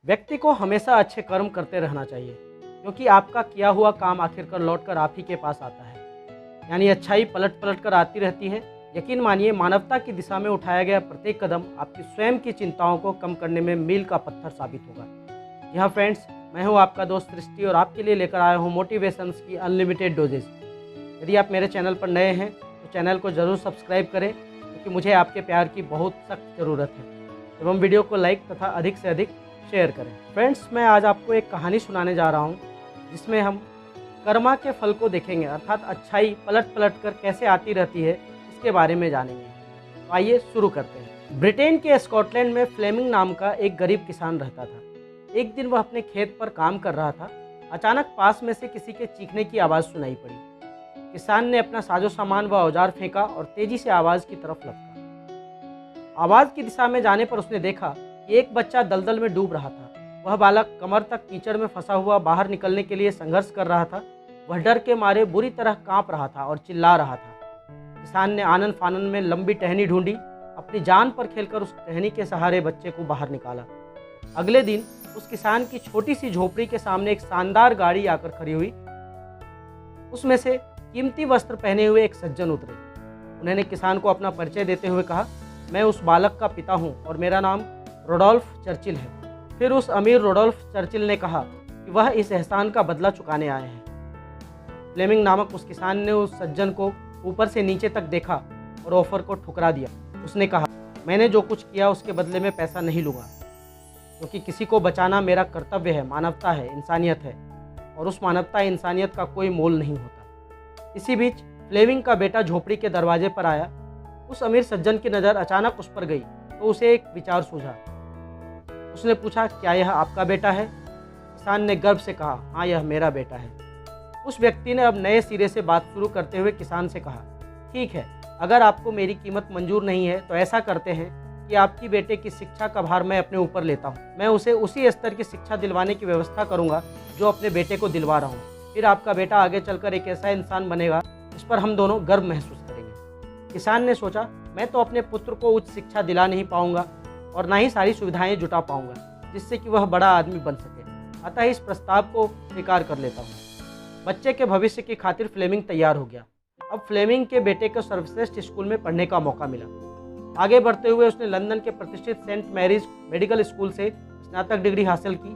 व्यक्ति को हमेशा अच्छे कर्म करते रहना चाहिए, क्योंकि आपका किया हुआ काम आखिरकार लौटकर आप ही के पास आता है। यानी अच्छाई पलट पलट कर आती रहती है। यकीन मानिए, मानवता की दिशा में उठाया गया प्रत्येक कदम आपकी स्वयं की चिंताओं को कम करने में मील का पत्थर साबित होगा। जी हाँ फ्रेंड्स, मैं हूँ आपका दोस्त सृष्टि और आपके लिए लेकर आया हूँ मोटिवेशंस की अनलिमिटेड डोजेस। यदि आप मेरे चैनल पर नए हैं तो चैनल को ज़रूर सब्सक्राइब करें, क्योंकि मुझे आपके प्यार की बहुत सख्त ज़रूरत है। एवं वीडियो को लाइक तथा अधिक से अधिक शेयर करें। फ्रेंड्स, मैं आज आपको एक कहानी सुनाने जा रहा हूँ, जिसमें हम कर्मा के फल को देखेंगे, अर्थात अच्छाई पलट पलट कर कैसे आती रहती है, इसके बारे में जानेंगे। तो आइए शुरू करते हैं। ब्रिटेन के स्कॉटलैंड में फ्लेमिंग नाम का एक गरीब किसान रहता था। एक दिन वह अपने खेत पर काम कर रहा था। अचानक पास में से किसी के चीखने की आवाज़ सुनाई पड़ी। किसान ने अपना साजो सामान व औजार फेंका और तेजी से आवाज़ की तरफ लपका। आवाज़ की दिशा में जाने पर उसने देखा कि एक बच्चा दलदल में डूब रहा था। वह बालक कमर तक कीचड़ में फंसा हुआ बाहर निकलने के लिए संघर्ष कर रहा था। वह डर के मारे बुरी तरह कांप रहा था और चिल्ला रहा था। किसान ने आनन फानन में लंबी टहनी ढूंढी। अपनी जान पर खेलकर उस टहनी के सहारे बच्चे को बाहर निकाला। अगले दिन उस किसान की छोटी सी झोपड़ी के सामने एक शानदार गाड़ी आकर खड़ी हुई। उसमें से कीमती वस्त्र पहने हुए एक सज्जन उतरे। उन्होंने किसान को अपना परिचय देते हुए कहा, मैं उस बालक का पिता हूँ और मेरा नाम रोडोल्फ चर्चिल है। फिर उस अमीर रोडोल्फ चर्चिल ने कहा कि वह इस एहसान का बदला चुकाने आए हैं। फ्लेमिंग नामक उस किसान ने उस सज्जन को ऊपर से नीचे तक देखा और ऑफर को ठुकरा दिया। उसने कहा, मैंने जो कुछ किया उसके बदले में पैसा नहीं लूँगा, क्योंकि किसी को बचाना मेरा कर्तव्य है, मानवता है, इंसानियत है, और उस मानवता इंसानियत का कोई मोल नहीं होता। इसी बीच फ्लेमिंग का बेटा झोपड़ी के दरवाजे पर आया। उस अमीर सज्जन की नज़र अचानक उस पर गई तो उसे एक विचार सूझा। उसने पूछा, क्या यह आपका बेटा है? किसान ने गर्व से कहा, हाँ, यह मेरा बेटा है। उस व्यक्ति ने अब नए सिरे से बात शुरू करते हुए किसान से कहा, ठीक है, अगर आपको मेरी कीमत मंजूर नहीं है तो ऐसा करते हैं कि आपकी बेटे की शिक्षा का भार मैं अपने ऊपर लेता हूँ। मैं उसे उसी स्तर की शिक्षा दिलवाने की व्यवस्था करूँगा जो अपने बेटे को दिलवा रहा हूँ। फिर आपका बेटा आगे चलकर एक ऐसा इंसान बनेगा जिस पर हम दोनों गर्व महसूस करेंगे। किसान ने सोचा, मैं तो अपने पुत्र को उच्च शिक्षा दिला नहीं पाऊंगा और ना ही सारी सुविधाएं जुटा पाऊंगा जिससे कि वह बड़ा आदमी बन सके। अतः इस प्रस्ताव को स्वीकार कर लेता हूँ। बच्चे के भविष्य की खातिर फ्लेमिंग तैयार हो गया। अब फ्लेमिंग के बेटे को सर्वश्रेष्ठ स्कूल में पढ़ने का मौका मिला। आगे बढ़ते हुए उसने लंदन के प्रतिष्ठित सेंट मैरीज मेडिकल स्कूल से स्नातक डिग्री हासिल की।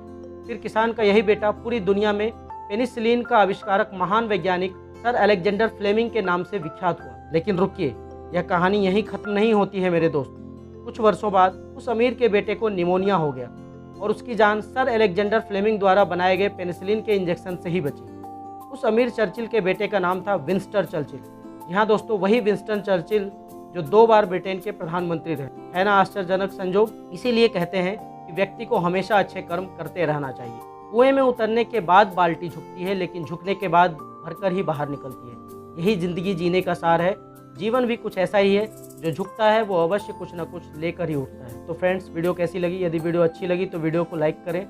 फिर किसान का यही बेटा पूरी दुनिया में पेनिसिलिन का आविष्कारक महान वैज्ञानिक सर अलेक्जेंडर फ्लेमिंग के नाम से विख्यात हुआ। लेकिन रुकिए, यह कहानी यहीं खत्म नहीं होती है मेरे दोस्त। कुछ वर्षों बाद उस अमीर के बेटे को निमोनिया हो गया और उसकी जान सर अलेक्जेंडर फ्लेमिंग द्वारा बनाए गए पेनिसिलिन के इंजेक्शन से ही बची। उस अमीर चर्चिल के बेटे का नाम था विंस्टन चर्चिल। जी हाँ दोस्तों, वही विंस्टन चर्चिल जो 2 बार ब्रिटेन के प्रधानमंत्री रहे। है ना आश्चर्यजनक संजोग? इसीलिए कहते हैं कि व्यक्ति को हमेशा अच्छे कर्म करते रहना चाहिए। कुएं में उतरने के बाद बाल्टी झुकती है, लेकिन झुकने के बाद भरकर ही बाहर निकलती है। यही जिंदगी जीने का सार है। जीवन भी कुछ ऐसा ही है, जो झुकता है वो अवश्य कुछ न कुछ लेकर ही उठता है। तो फ्रेंड्स, वीडियो कैसी लगी? यदि वीडियो अच्छी लगी तो वीडियो को लाइक करें,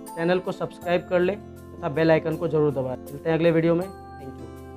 चैनल को सब्सक्राइब कर लें तथा बेल आइकन को जरूर दबाएं। मिलते हैं अगले वीडियो में।